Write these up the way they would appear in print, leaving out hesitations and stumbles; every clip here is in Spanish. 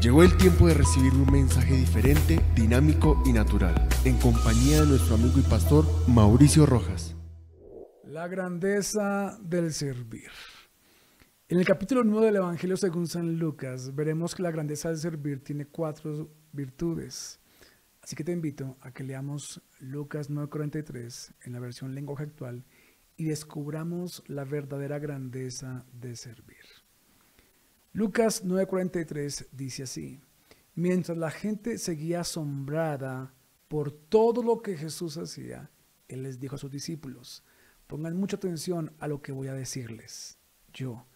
Llegó el tiempo de recibir un mensaje diferente, dinámico y natural, en compañía de nuestro amigo y pastor Mauricio Rojas. La grandeza del servir. En el capítulo 9 del Evangelio según San Lucas, veremos que la grandeza del servir tiene 4 virtudes. Así que te invito a que leamos Lucas 9:43 en la versión lenguaje actual y descubramos la verdadera grandeza de servir. Lucas 9:43 dice así: mientras la gente seguía asombrada por todo lo que Jesús hacía, Él les dijo a sus discípulos: pongan mucha atención a lo que voy a decirles. Yo,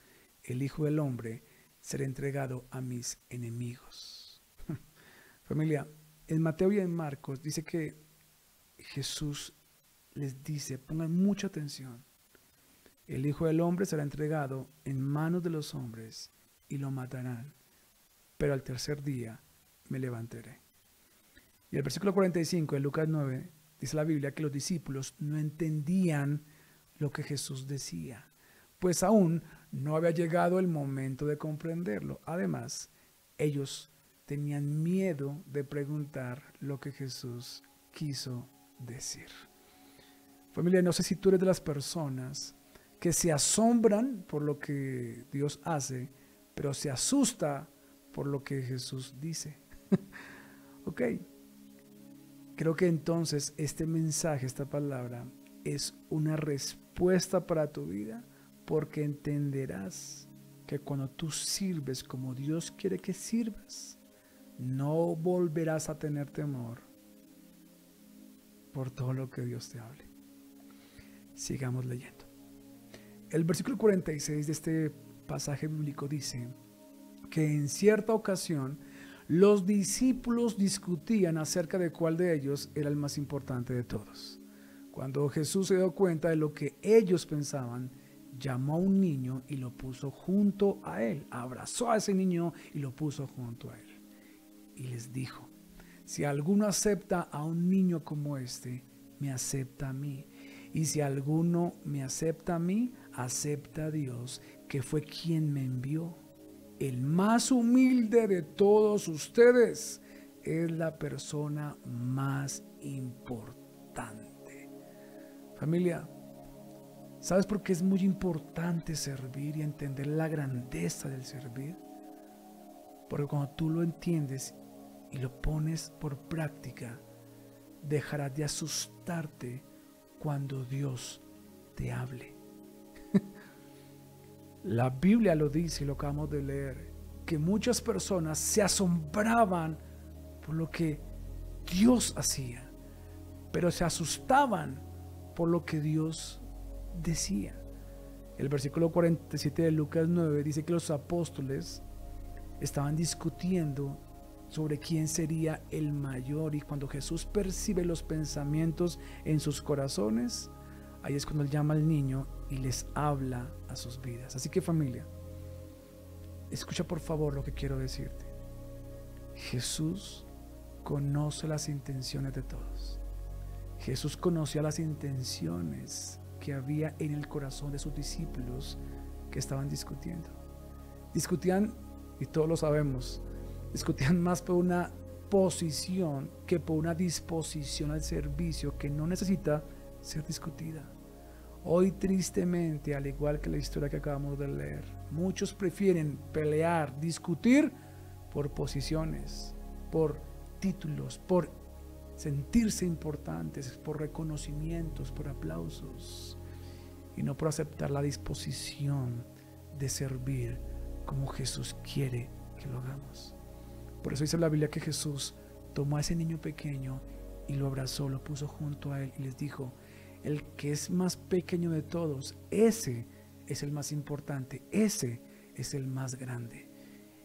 el Hijo del Hombre, seré entregado a mis enemigos. Familia, en Mateo y en Marcos dice que Jesús les dice: pongan mucha atención. El Hijo del Hombre será entregado en manos de los hombres y lo matarán, pero al tercer día me levantaré. Y el versículo 45 de Lucas 9 dice la Biblia que los discípulos no entendían lo que Jesús decía, pues aún no había llegado el momento de comprenderlo. Además, ellos tenían miedo de preguntar lo que Jesús quiso decir. Familia, no sé si tú eres de las personas que se asombran por lo que Dios hace, pero se asusta por lo que Jesús dice. Ok, creo que entonces este mensaje, esta palabra, es una respuesta para tu vida, porque entenderás que cuando tú sirves como Dios quiere que sirvas, no volverás a tener temor por todo lo que Dios te hable. Sigamos leyendo. El versículo 46 de este pasaje bíblico dice que en cierta ocasión los discípulos discutían acerca de cuál de ellos era el más importante de todos. Cuando Jesús se dio cuenta de lo que ellos pensaban, llamó a un niño y lo puso junto a él. Abrazó a ese niño y lo puso junto a él. Y les dijo: si alguno acepta a un niño como este, me acepta a mí. Y si alguno me acepta a mí, acepta a Dios, que fue quien me envió. El más humilde de todos ustedes es la persona más importante. Familia, ¿sabes por qué es muy importante servir y entender la grandeza del servir? Porque cuando tú lo entiendes y lo pones por práctica, dejarás de asustarte cuando Dios te hable. La Biblia lo dice y lo acabamos de leer, que muchas personas se asombraban por lo que Dios hacía, pero se asustaban por lo que Dios decía. El versículo 47 de Lucas 9 dice que los apóstoles estaban discutiendo sobre quién sería el mayor, y cuando Jesús percibe los pensamientos en sus corazones, ahí es cuando Él llama al niño y les habla a sus vidas. Así que, familia, escucha por favor lo que quiero decirte. Jesús conoce las intenciones de todos. Jesús conocía las intenciones que había en el corazón de sus discípulos que estaban discutiendo. Discutían, y todos lo sabemos, discutían más por una posición que por una disposición al servicio que no necesita ser discutida. Hoy, tristemente, al igual que la historia que acabamos de leer, muchos prefieren pelear, discutir por posiciones, por títulos, por sentirse importantes, por reconocimientos, por aplausos, y no por aceptar la disposición de servir como Jesús quiere que lo hagamos. Por eso dice la Biblia que Jesús tomó a ese niño pequeño y lo abrazó, lo puso junto a él y les dijo: el que es más pequeño de todos, ese es el más importante, ese es el más grande.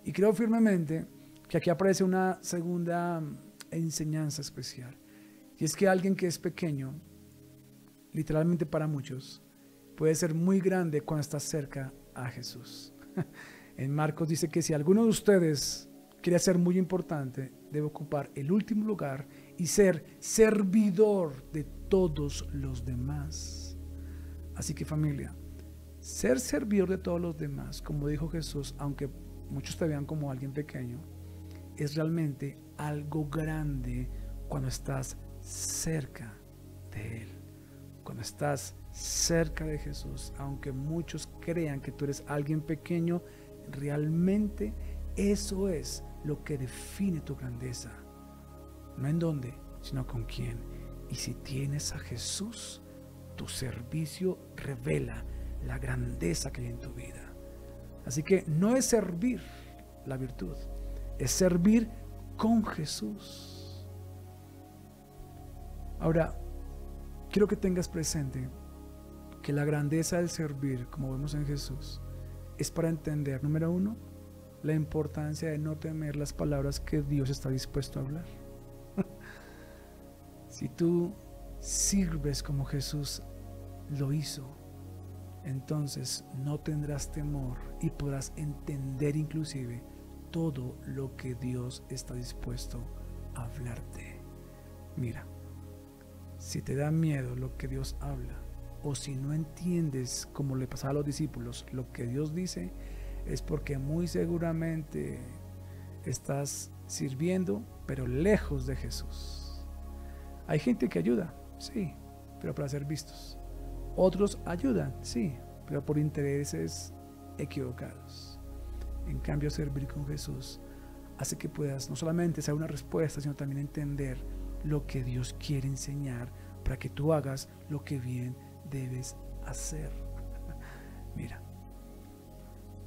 Y creo firmemente que aquí aparece una segunda enseñanza especial, y es que alguien que es pequeño, literalmente para muchos, puede ser muy grande cuando está cerca a Jesús. En Marcos dice que si alguno de ustedes quiere ser muy importante, debe ocupar el último lugar y ser servidor de todos los demás. Así que, familia, ser servidor de todos los demás, como dijo Jesús, aunque muchos te vean como alguien pequeño, es realmente algo grande cuando estás cerca de Él. Cuando estás cerca de Jesús, aunque muchos crean que tú eres alguien pequeño, realmente eso es lo que define tu grandeza. No en dónde, sino con quién. Y si tienes a Jesús, tu servicio revela la grandeza que hay en tu vida. Así que no es servir la virtud, es servir con Jesús. Ahora, quiero que tengas presente que la grandeza del servir, como vemos en Jesús, es para entender, número uno, la importancia de no temer las palabras que Dios está dispuesto a hablar. Si tú sirves como Jesús lo hizo, entonces no tendrás temor y podrás entender inclusive todo lo que Dios está dispuesto a hablarte. Mira, si te da miedo lo que Dios habla, o si no entiendes, como le pasaba a los discípulos, lo que Dios dice, es porque muy seguramente estás sirviendo, pero lejos de Jesús. Hay gente que ayuda, sí, pero para ser vistos. Otros ayudan, sí, pero por intereses equivocados. En cambio, servir con Jesús hace que puedas no solamente ser una respuesta, sino también entender lo que Dios quiere enseñar para que tú hagas lo que bien debes hacer. Mira,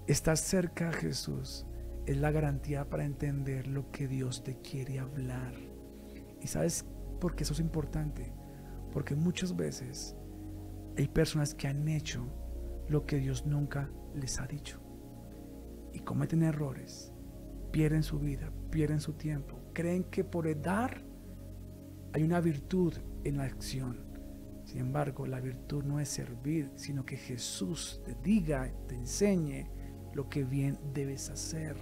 estar cerca a Jesús es la garantía para entender lo que Dios te quiere hablar. ¿Y sabes por qué eso es importante? Porque muchas veces hay personas que han hecho lo que Dios nunca les ha dicho y cometen errores, pierden su vida, pierden su tiempo, creen que por dar hay una virtud en la acción. Sin embargo, la virtud no es servir, sino que Jesús te diga, te enseñe lo que bien debes hacer.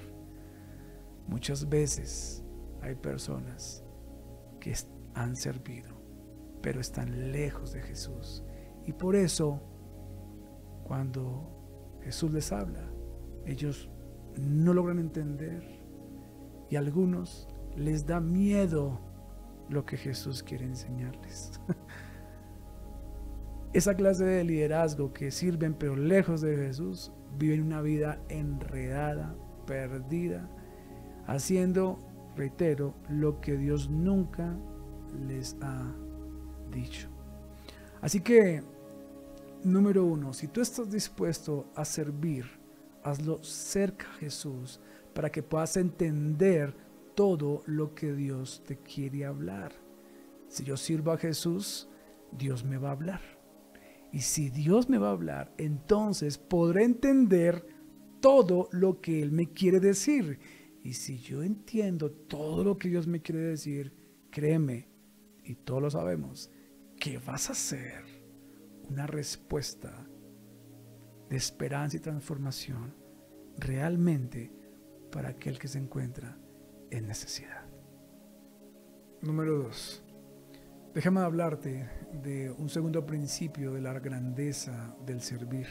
Muchas veces hay personas que han servido, pero están lejos de Jesús. Y por eso, cuando Jesús les habla, ellos no logran entender. Y a algunos les da miedo lo que Jesús quiere enseñarles. Esa clase de liderazgo que sirven pero lejos de Jesús, viven una vida enredada, perdida, haciendo, reitero, lo que Dios nunca les ha dicho. Así que, número uno, si tú estás dispuesto a servir, hazlo cerca a Jesús para que puedas entender todo lo que Dios te quiere hablar. Si yo sirvo a Jesús, Dios me va a hablar. Y si Dios me va a hablar, entonces podré entender todo lo que Él me quiere decir. Y si yo entiendo todo lo que Dios me quiere decir, créeme, y todos lo sabemos, que vas a ser una respuesta de esperanza y transformación realmente para aquel que se encuentra en necesidad. Número 2. Déjame hablarte de un segundo principio de la grandeza del servir.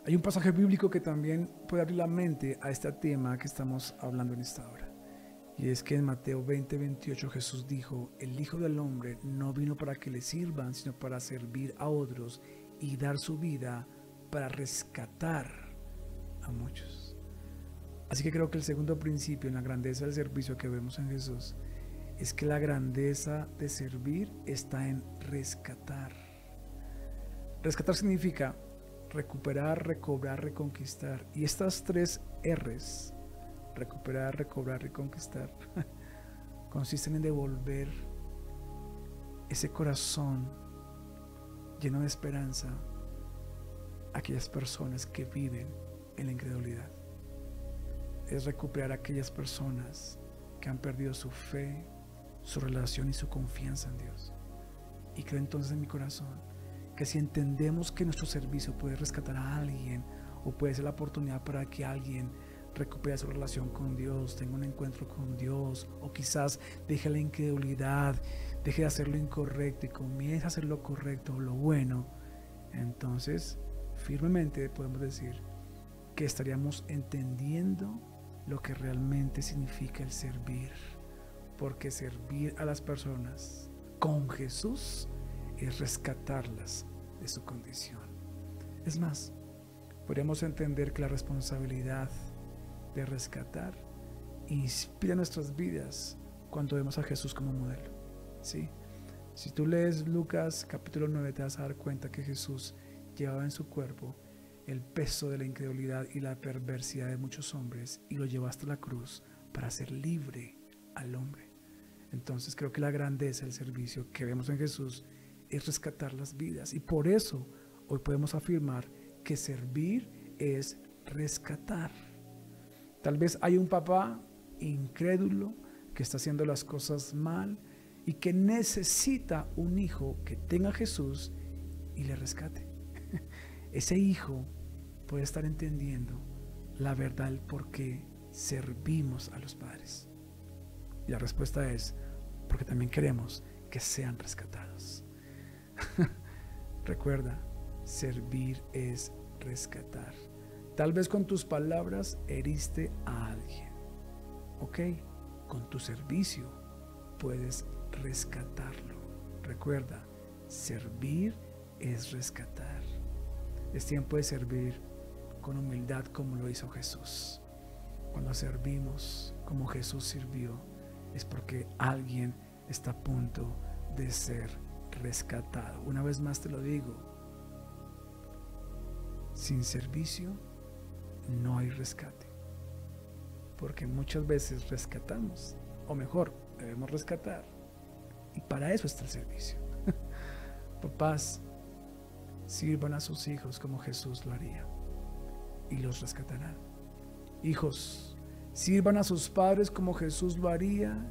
Hay un pasaje bíblico que también puede abrir la mente a este tema que estamos hablando en esta hora. Y es que en Mateo 20:28 Jesús dijo: el Hijo del Hombre no vino para que le sirvan, sino para servir a otros y dar su vida para rescatar a muchos. Así que creo que el segundo principio en la grandeza del servicio que vemos en Jesús es que la grandeza de servir está en rescatar. Rescatar significa recuperar, recobrar, reconquistar. Y estas 3 R's, recuperar, recobrar y conquistar, consisten en devolver ese corazón lleno de esperanza a aquellas personas que viven en la incredulidad. Es recuperar a aquellas personas que han perdido su fe, su relación y su confianza en Dios. Y creo entonces en mi corazón que si entendemos que nuestro servicio puede rescatar a alguien, o puede ser la oportunidad para que alguien recupere su relación con Dios, tenga un encuentro con Dios, o quizás deje la incredulidad, deje de hacer lo incorrecto y comience a hacer lo correcto o lo bueno, entonces firmemente podemos decir que estaríamos entendiendo lo que realmente significa el servir, porque servir a las personas con Jesús es rescatarlas de su condición. Es más, podríamos entender que la responsabilidad de rescatar inspira nuestras vidas cuando vemos a Jesús como modelo, ¿sí? Si tú lees Lucas capítulo 9, te vas a dar cuenta que Jesús llevaba en su cuerpo el peso de la incredulidad y la perversidad de muchos hombres y lo llevó hasta la cruz para hacer libre al hombre. Entonces creo que la grandeza del servicio que vemos en Jesús es rescatar las vidas, y por eso hoy podemos afirmar que servir es rescatar. Tal vez hay un papá incrédulo que está haciendo las cosas mal y que necesita un hijo que tenga a Jesús y le rescate. Ese hijo puede estar entendiendo la verdad del por qué servimos a los padres. Y la respuesta es porque también queremos que sean rescatados. Recuerda, servir es rescatar. Tal vez con tus palabras heriste a alguien. Ok, con tu servicio puedes rescatarlo. Recuerda, servir es rescatar. Es tiempo de servir con humildad como lo hizo Jesús. Cuando servimos como Jesús sirvió, es porque alguien está a punto de ser rescatado. Una vez más te lo digo, sin servicio no hay rescate, porque muchas veces rescatamos, o mejor, debemos rescatar, y para eso está el servicio. Papás, sirvan a sus hijos como Jesús lo haría y los rescatará. Hijos, sirvan a sus padres como Jesús lo haría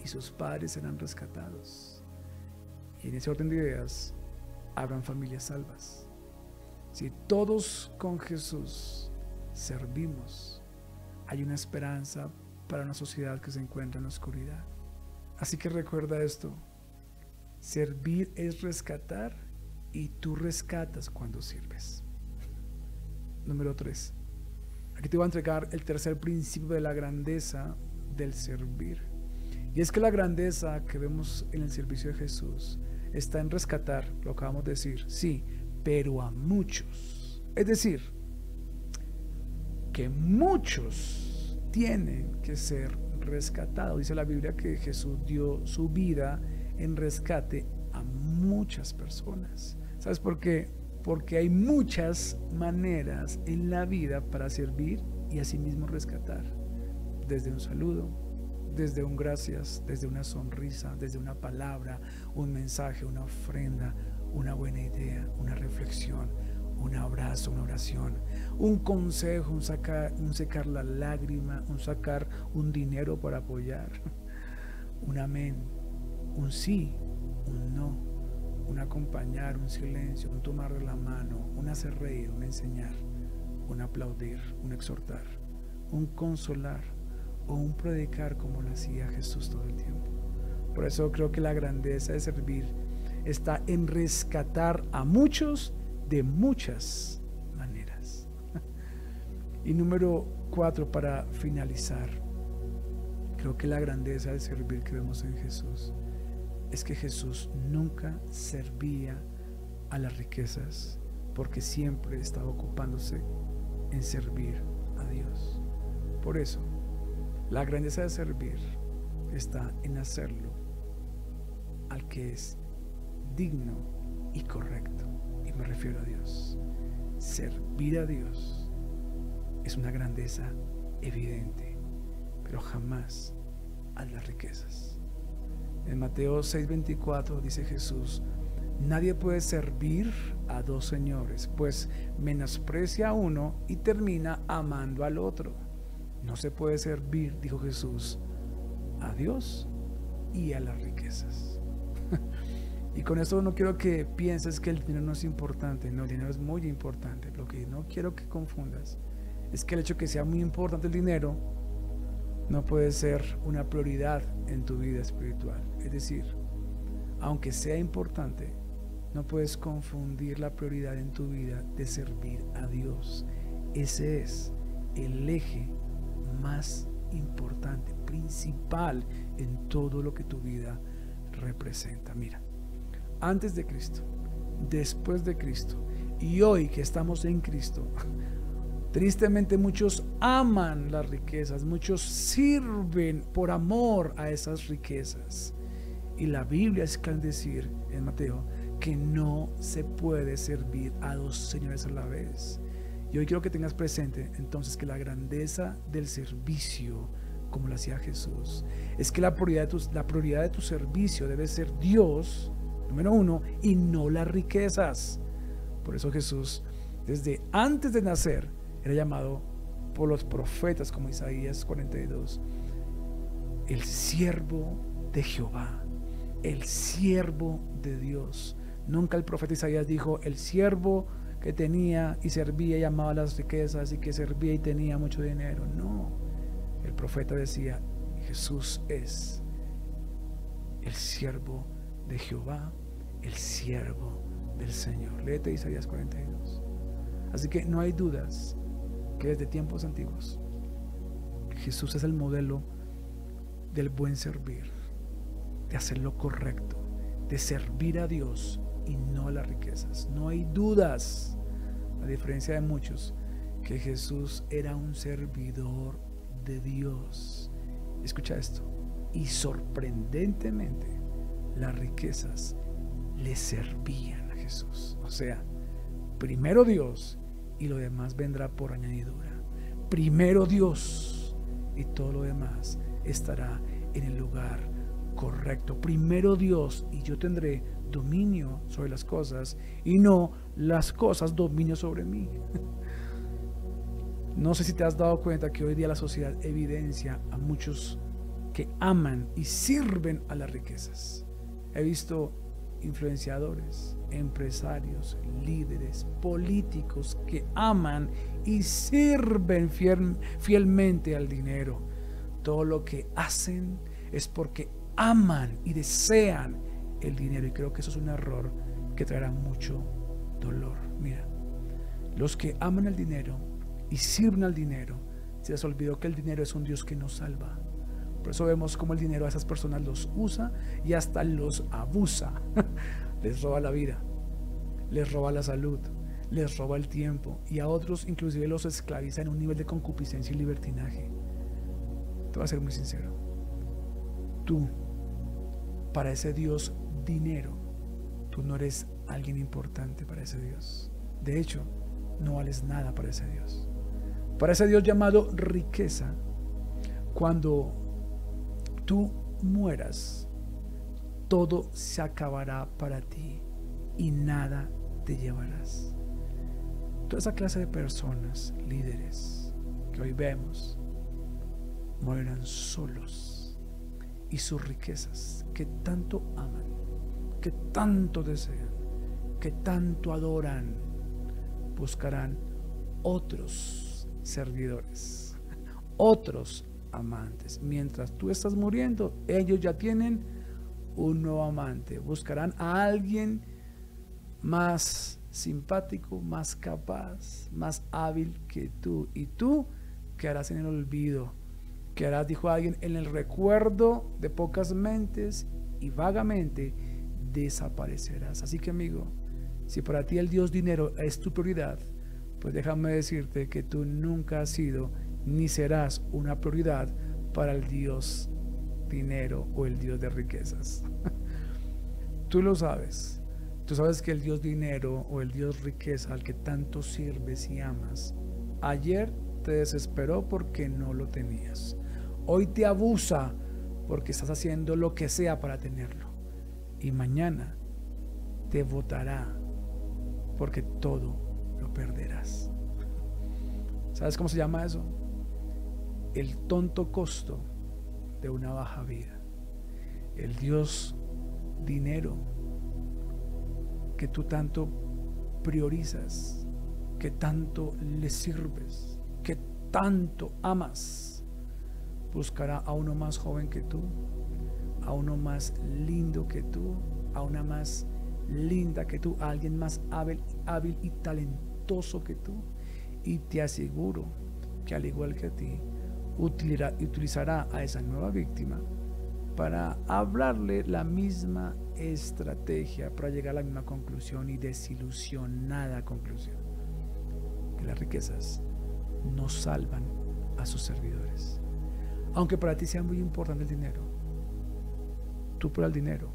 y sus padres serán rescatados. Y en ese orden de ideas habrán familias salvas. Si todos con Jesús servimos, hay una esperanza para una sociedad que se encuentra en la oscuridad. Así que recuerda esto: servir es rescatar, y tú rescatas cuando sirves. Número 3. Aquí te voy a entregar el tercer principio de la grandeza del servir. Y es que la grandeza que vemos en el servicio de Jesús está en rescatar, lo acabamos de decir, sí, pero a muchos. Es decir, que muchos tienen que ser rescatados. Dice la Biblia que Jesús dio su vida en rescate a muchas personas. ¿Sabes por qué? Porque hay muchas maneras en la vida para servir y asimismo rescatar. Desde un saludo, desde un gracias, desde una sonrisa, desde una palabra, un mensaje, una ofrenda, una buena idea, una reflexión, un abrazo, una oración, un consejo, un secar la lágrima, un sacar un dinero para apoyar, un amén, un sí, un no, un acompañar, un silencio, un tomar de la mano, un hacer reír, un enseñar, un aplaudir, un exhortar, un consolar o un predicar como lo hacía Jesús todo el tiempo. Por eso creo que la grandeza de servir está en rescatar a muchos de muchas maneras. Y número 4, para finalizar, creo que la grandeza de servir que vemos en Jesús es que Jesús nunca servía a las riquezas, porque siempre estaba ocupándose en servir a Dios. Por eso, la grandeza de servir está en hacerlo al que es digno y correcto, y me refiero a Dios. Servir a Dios es una grandeza evidente, pero jamás a las riquezas. En Mateo 6:24 dice Jesús: nadie puede servir a dos señores, pues menosprecia a uno y termina amando al otro. No se puede servir, dijo Jesús, a Dios y a las riquezas. Y con esto no quiero que pienses que el dinero no es importante. No, el dinero es muy importante. Lo que no quiero que confundas es que el hecho de que sea muy importante el dinero no puede ser una prioridad en tu vida espiritual. Es decir, aunque sea importante, no puedes confundir la prioridad en tu vida de servir a Dios. Ese es el eje más importante, principal en todo lo que tu vida representa. Mira, antes de Cristo, después de Cristo y hoy que estamos en Cristo, tristemente muchos aman las riquezas, muchos sirven por amor a esas riquezas. Y la Biblia es claro decir en Mateo que no se puede servir a dos señores a la vez. Y hoy quiero que tengas presente entonces que la grandeza del servicio, como lo hacía Jesús, es que la prioridad de tu servicio debe ser Dios, número uno, y no las riquezas. Por eso Jesús, desde antes de nacer, era llamado por los profetas, como Isaías 42, el siervo de Jehová, el siervo de Dios. Nunca el profeta Isaías dijo el siervo que tenía y servía y amaba las riquezas y que servía y tenía mucho dinero. No, el profeta decía, Jesús es el siervo de Jehová, el siervo del Señor. Léete Isaías 42. Así que no hay dudas que desde tiempos antiguos Jesús es el modelo del buen servir, de hacer lo correcto, de servir a Dios y no a las riquezas. No hay dudas, a diferencia de muchos, que Jesús era un servidor de Dios. Escucha esto. Y sorprendentemente las riquezas le servían a Jesús. O sea, primero Dios y lo demás vendrá por añadidura. Primero Dios y todo lo demás estará en el lugar correcto. Primero Dios y yo tendré dominio sobre las cosas y no las cosas dominio sobre mí. No sé si te has dado cuenta que hoy día la sociedad evidencia a muchos que aman y sirven a las riquezas. He visto influenciadores, empresarios, líderes, políticos que aman y sirven fielmente al dinero. Todo lo que hacen es porque aman y desean el dinero, y creo que eso es un error que traerá mucho dolor. Mira, los que aman el dinero y sirven al dinero, se les olvidó que el dinero es un Dios que nos salva. Por eso vemos cómo el dinero a esas personas los usa y hasta los abusa. Les roba la vida, les roba la salud, les roba el tiempo, y a otros inclusive los esclaviza en un nivel de concupiscencia y libertinaje. Te voy a ser muy sincero. Tú, para ese Dios dinero, tú no eres alguien importante para ese Dios. De hecho, no vales nada para ese Dios. Para ese Dios llamado riqueza, cuando tú mueras, todo se acabará para ti y nada te llevarás. Toda esa clase de personas, líderes que hoy vemos, morirán solos, y sus riquezas que tanto aman, que tanto desean, que tanto adoran, buscarán otros servidores, otros amantes. Mientras tú estás muriendo, ellos ya tienen un nuevo amante. Buscarán a alguien más simpático, más capaz, más hábil que tú, y tú quedarás en el olvido, quedarás, dijo alguien, en el recuerdo de pocas mentes, y vagamente desaparecerás. Así que, amigo, si para ti el Dios dinero es tu prioridad, pues déjame decirte que tú nunca has sido ni serás una prioridad para el Dios dinero o el Dios de riquezas. Tú lo sabes. Tú sabes que el Dios dinero o el Dios riqueza al que tanto sirves y amas, ayer te desesperó porque no lo tenías. Hoy te abusa porque estás haciendo lo que sea para tenerlo. Y mañana te botará porque todo lo perderás. ¿Sabes cómo se llama eso? El tonto costo de una baja vida. El Dios dinero que tú tanto priorizas, que tanto le sirves, que tanto amas, buscará a uno más joven que tú, a uno más lindo que tú, a una más linda que tú, a alguien más hábil y talentoso que tú. Y te aseguro que al igual que a ti, utilizará a esa nueva víctima para hablarle la misma estrategia para llegar a la misma conclusión y desilusionada conclusión: que las riquezas no salvan a sus servidores. Aunque para ti sea muy importante el dinero, tú por el dinero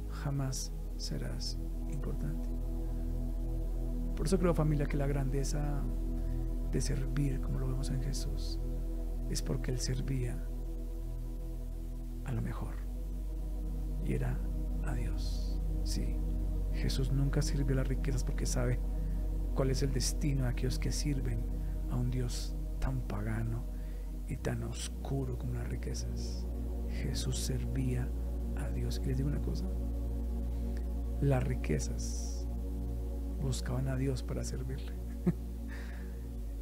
jamás serás importante. Por eso creo, familia, que la grandeza de servir, como lo vemos en Jesús, es porque Él servía a lo mejor, y era a Dios. Sí, Jesús nunca sirvió las riquezas porque sabe cuál es el destino de aquellos que sirven a un Dios tan pagano y tan oscuro como las riquezas. Jesús servía a Dios. Y les digo una cosa: las riquezas buscaban a Dios para servirle.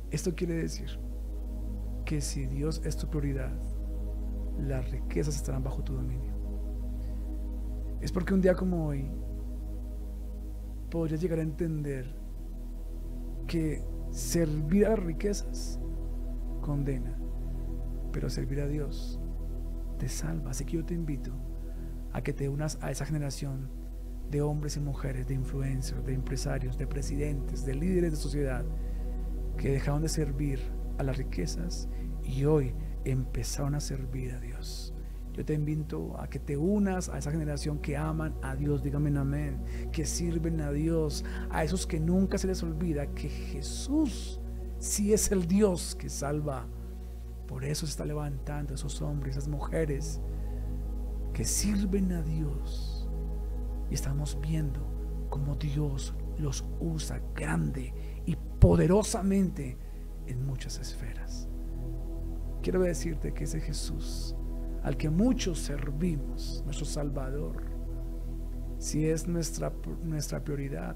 Esto quiere decir que si Dios es tu prioridad, las riquezas estarán bajo tu dominio. Es porque un día como hoy podrías llegar a entender que servir a las riquezas condena, pero servir a Dios te salva. Así que yo te invito a que te unas a esa generación de hombres y mujeres, de influencers, de empresarios, de presidentes, de líderes de sociedad que dejaron de servir a las riquezas y hoy empezaron a servir a Dios. Yo te invito a que te unas a esa generación que aman a Dios, dígame amén, que sirven a Dios, a esos que nunca se les olvida que Jesús sí es el Dios que salva. Por eso se está levantando esos hombres, esas mujeres que sirven a Dios, y estamos viendo cómo Dios los usa grande y poderosamente en muchas esferas. Quiero decirte que ese Jesús al que muchos servimos, nuestro Salvador, si es nuestra prioridad,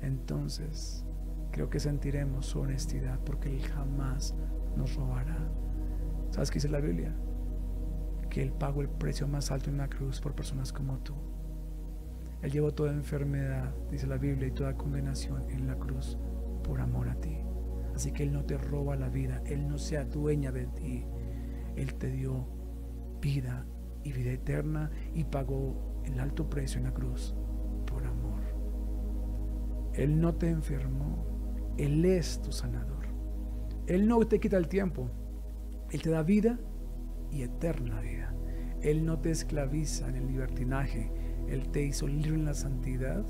entonces creo que sentiremos su honestidad, porque Él jamás nos robará. ¿Sabes qué dice la Biblia? Que Él pagó el precio más alto en la cruz por personas como tú. Él llevó toda enfermedad, dice la Biblia, y toda condenación en la cruz por amor a ti. Así que Él no te roba la vida, Él no se adueña de ti. Él te dio vida y vida eterna y pagó el alto precio en la cruz por amor. Él no te enfermó, Él es tu sanador. Él no te quita el tiempo, Él te da vida y eterna vida. Él no te esclaviza en el libertinaje, Él te hizo libre en la santidad,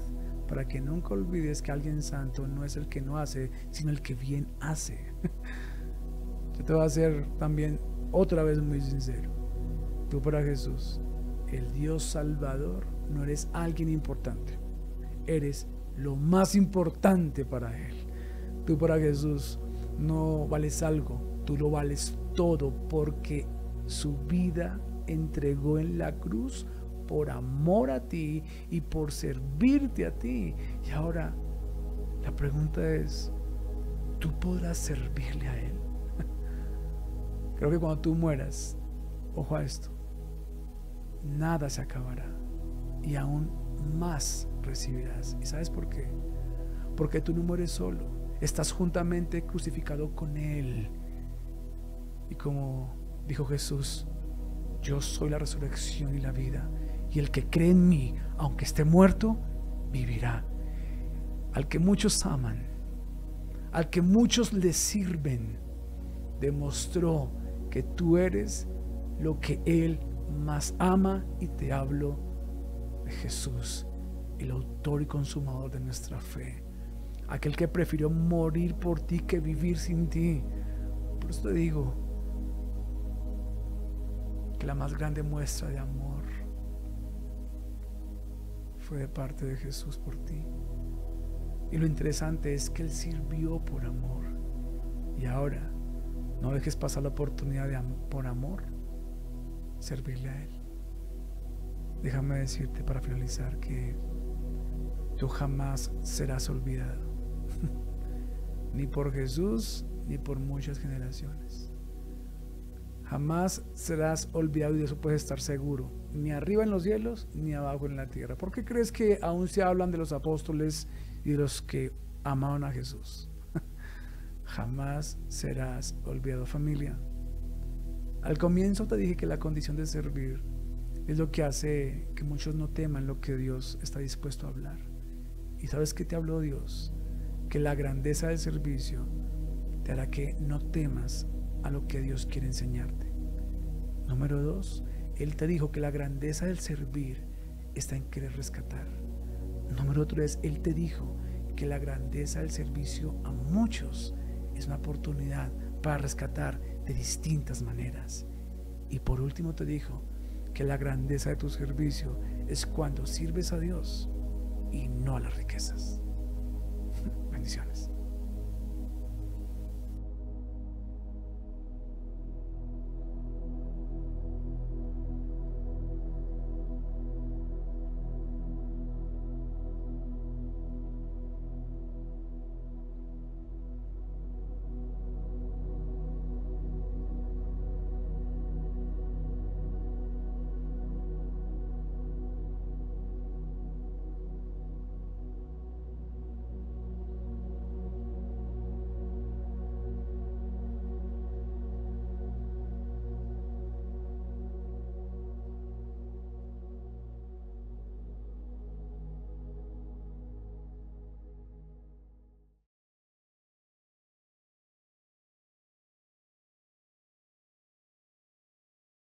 para que nunca olvides que alguien santo no es el que no hace, sino el que bien hace. Yo te voy a hacer también otra vez muy sincero. Tú para Jesús, el Dios Salvador, no eres alguien importante, eres lo más importante para Él. Tú para Jesús no vales algo, tú lo vales todo, porque su vida entregó en la cruz por amor a ti y por servirte a ti. Y ahora la pregunta es: ¿tú podrás servirle a Él? Creo que cuando tú mueras, ojo a esto, nada se acabará y aún más recibirás. ¿Y sabes por qué? Porque tú no mueres solo, estás juntamente crucificado con Él. Y como dijo Jesús: yo soy la resurrección y la vida, y el que cree en mí, aunque esté muerto, vivirá. Al que muchos aman, al que muchos le sirven, demostró que tú eres lo que Él más ama. Y te hablo de Jesús, el autor y consumador de nuestra fe, aquel que prefirió morir por ti que vivir sin ti. Por eso te digo que la más grande muestra de amor fue de parte de Jesús por ti. Y lo interesante es que Él sirvió por amor. Y ahora no dejes pasar la oportunidad de por amor servirle a Él. Déjame decirte para finalizar que tú jamás serás olvidado, ni por Jesús ni por muchas generaciones. Jamás serás olvidado, y de eso puedes estar seguro, ni arriba en los cielos ni abajo en la tierra. ¿Por qué crees que aún se hablan de los apóstoles y de los que amaban a Jesús? Jamás serás olvidado, familia. Al comienzo te dije que la condición de servir es lo que hace que muchos no teman lo que Dios está dispuesto a hablar. ¿Y sabes qué te habló Dios? Que la grandeza del servicio te hará que no temas a lo que Dios quiere enseñarte. Número 2, Él te dijo que la grandeza del servir está en querer rescatar. Número 3, Él te dijo que la grandeza del servicio a muchos es una oportunidad para rescatar de distintas maneras. Y por último te dijo que la grandeza de tu servicio es cuando sirves a Dios y no a las riquezas. Bendiciones.